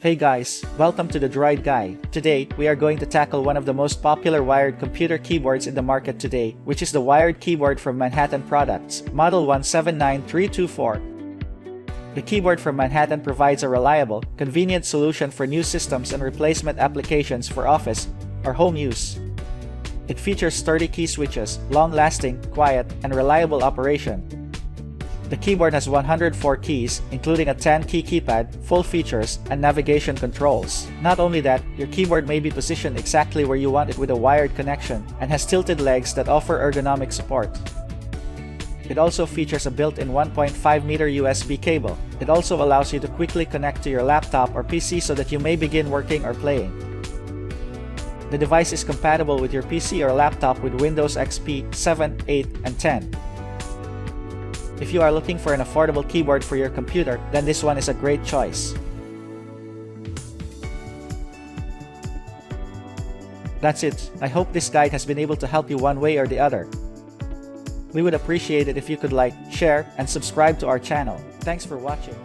Hey guys, welcome to the TheDroidGuy. Today, we are going to tackle one of the most popular wired computer keyboards in the market today, which is the wired keyboard from Manhattan Products, Model 179324. The keyboard from Manhattan provides a reliable, convenient solution for new systems and replacement applications for office or home use. It features sturdy key switches, long-lasting, quiet, and reliable operation. The keyboard has 104 keys, including a 10-key keypad, full features, and navigation controls. Not only that, your keyboard may be positioned exactly where you want it with a wired connection, and has tilted legs that offer ergonomic support. It also features a built-in 1.5-meter USB cable. It also allows you to quickly connect to your laptop or PC so that you may begin working or playing. The device is compatible with your PC or laptop with Windows XP 7, 8, and 10. If you are looking for an affordable keyboard for your computer, then this one is a great choice. That's it. I hope this guide has been able to help you one way or the other. We would appreciate it if you could like, share, and subscribe to our channel. Thanks for watching.